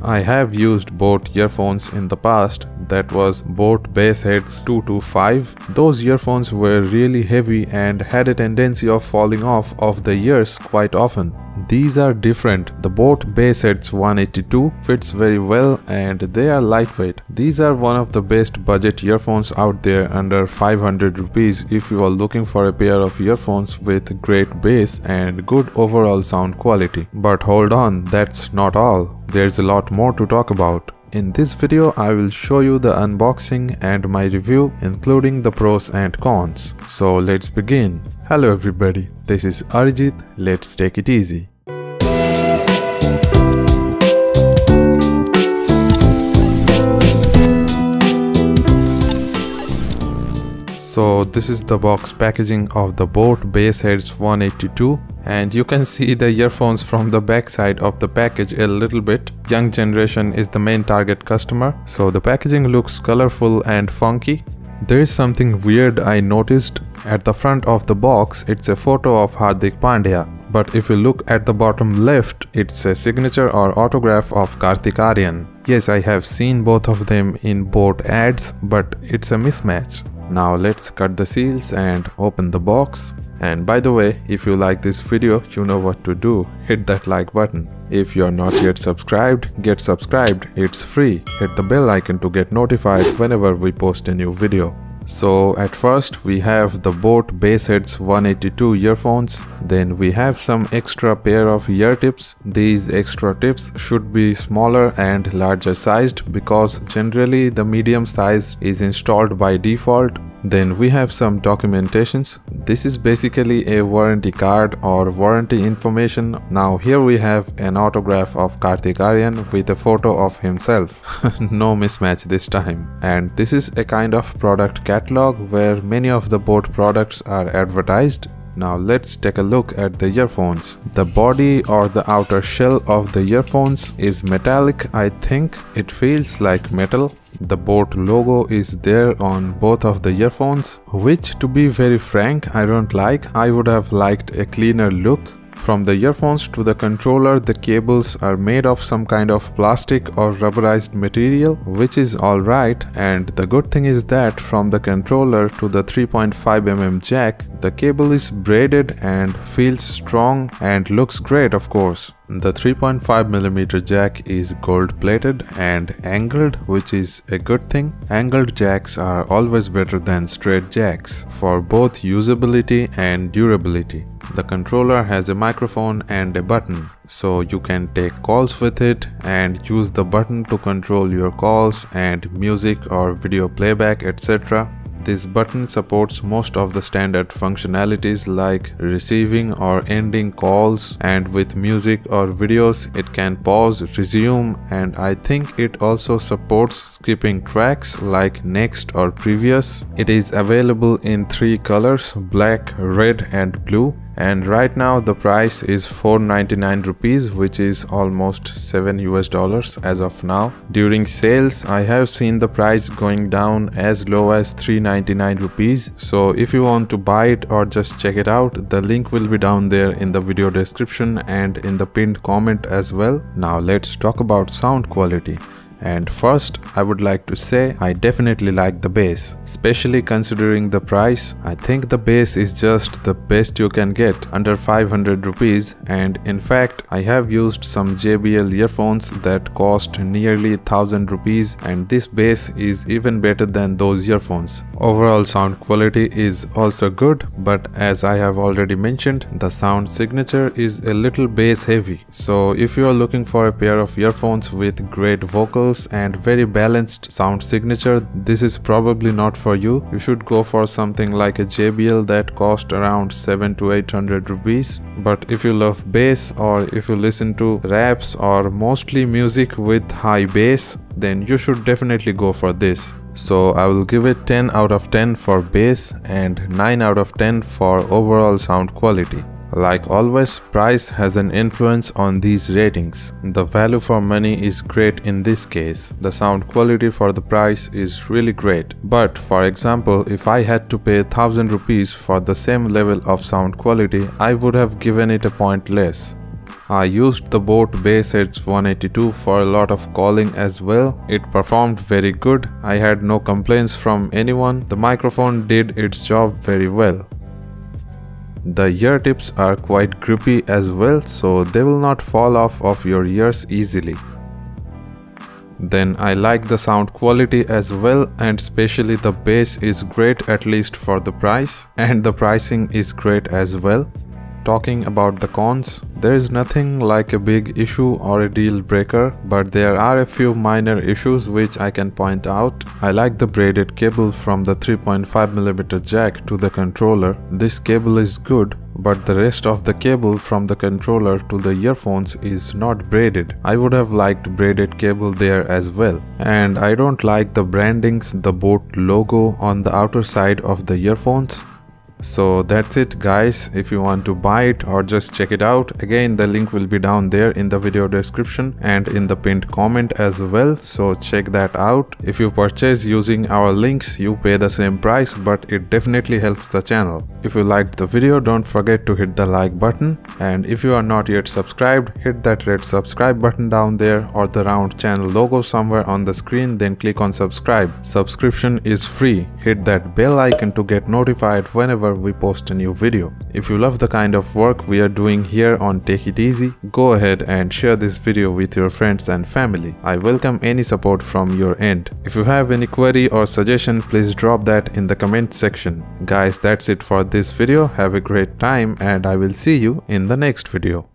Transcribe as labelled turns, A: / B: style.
A: I have used boAt earphones in the past. That was boAt BassHeads 225. Those earphones were really heavy and had a tendency of falling off of the ears quite often. These are different. The boAt BassHeads 182 fits very well and they are lightweight. These are one of the best budget earphones out there under 500 rupees if you are looking for a pair of earphones with great bass and good overall sound quality. But hold on, that's not all. There's a lot more to talk about. In this video, I will show you the unboxing and my review, including the pros and cons. So let's begin. Hello everybody, this is Arijit. Let's take it easy. So this is the box packaging of the boAt BassHeads 182, and you can see the earphones from the back side of the package a little bit. Young generation is the main target customer, so the packaging looks colorful and funky. There is something weird I noticed. At the front of the box, it's a photo of Hardik Pandya, but if you look at the bottom left, it's a signature or autograph of Kartik Aaryan. Yes, I have seen both of them in boAt ads, but it's a mismatch. Now let's cut the seals and open the box. And by the way, if you like this video, you know what to do. Hit that like button. If you are not yet subscribed, get subscribed. It's free. Hit the bell icon to get notified whenever we post a new video. So at first we have the boAt BassHeads 182 earphones. Then we have some extra pair of ear tips. These extra tips should be smaller and larger sized because generally the medium size is installed by default. Then we have some documentations. This is basically a warranty card or warranty information. Now here we have an autograph of Kartik Aaryan with a photo of himself. No mismatch this time. And this is a kind of product catalog where many of the boAt products are advertised. Now let's take a look at the earphones. The body or the outer shell of the earphones is metallic. I think it feels like metal. The boAt logo is there on both of the earphones, which to be very frank, I don't like. I would have liked a cleaner look. From the earphones to the controller, the cables are made of some kind of plastic or rubberized material, which is alright, and the good thing is that from the controller to the 3.5mm jack, the cable is braided and feels strong and looks great, of course. The 3.5mm jack is gold plated and angled, which is a good thing. Angled jacks are always better than straight jacks for both usability and durability. The controller has a microphone and a button, so you can take calls with it and use the button to control your calls and music or video playback, etc. This button supports most of the standard functionalities like receiving or ending calls, and with music or videos it can pause, resume, and I think it also supports skipping tracks like next or previous. It is available in 3 colors: black, red and blue. And right now the price is 499 rupees, which is almost $7 as of now. During sales, I have seen the price going down as low as 399 rupees. So if you want to buy it or just check it out, the link will be down there in the video description and in the pinned comment as well. Now let's talk about sound quality. And first, I would like to say I definitely like the bass, especially considering the price. I think the bass is just the best you can get under 500 rupees, and in fact, I have used some JBL earphones that cost nearly 1000 rupees, and this bass is even better than those earphones. Overall sound quality is also good, but as I have already mentioned, the sound signature is a little bass heavy. So if you are looking for a pair of earphones with great vocals and very balanced sound signature, this is probably not for you. You should go for something like a JBL that cost around 700 to 800 rupees. But if you love bass, or if you listen to raps or mostly music with high bass, then you should definitely go for this. So I will give it 10 out of 10 for bass and 9 out of 10 for overall sound quality. Like always, price has an influence on these ratings. The value for money is great in this case. The sound quality for the price is really great. But for example, if I had to pay 1000 rupees for the same level of sound quality, I would have given it a point less. I used the boAt BassHeads 182 for a lot of calling as well. It performed very good. I had no complaints from anyone. The microphone did its job very well. The ear tips are quite grippy as well, so they will not fall off of your ears easily. Then I like the sound quality as well, and especially the bass is great, at least for the price, and the pricing is great as well. Talking about the cons, there is nothing like a big issue or a deal breaker, but there are a few minor issues which I can point out. I like the braided cable from the 3.5mm jack to the controller. This cable is good, but the rest of the cable from the controller to the earphones is not braided. I would have liked braided cable there as well. And I don't like the brandings, the boAt logo on the outer side of the earphones. So that's it guys. If you want to buy it or just check it out, again the link will be down there in the video description and in the pinned comment as well, so check that out. If you purchase using our links, you pay the same price, but it definitely helps the channel. If you liked the video, don't forget to hit the like button, and if you are not yet subscribed, hit that red subscribe button down there or the round channel logo somewhere on the screen, then click on subscribe. Subscription is free. Hit that bell icon to get notified whenever we post a new video. If you love the kind of work we are doing here on Take It Easy, go ahead and share this video with your friends and family. I welcome any support from your end. If you have any query or suggestion, please drop that in the comment section. Guys, that's it for this video. Have a great time and I will see you in the next video.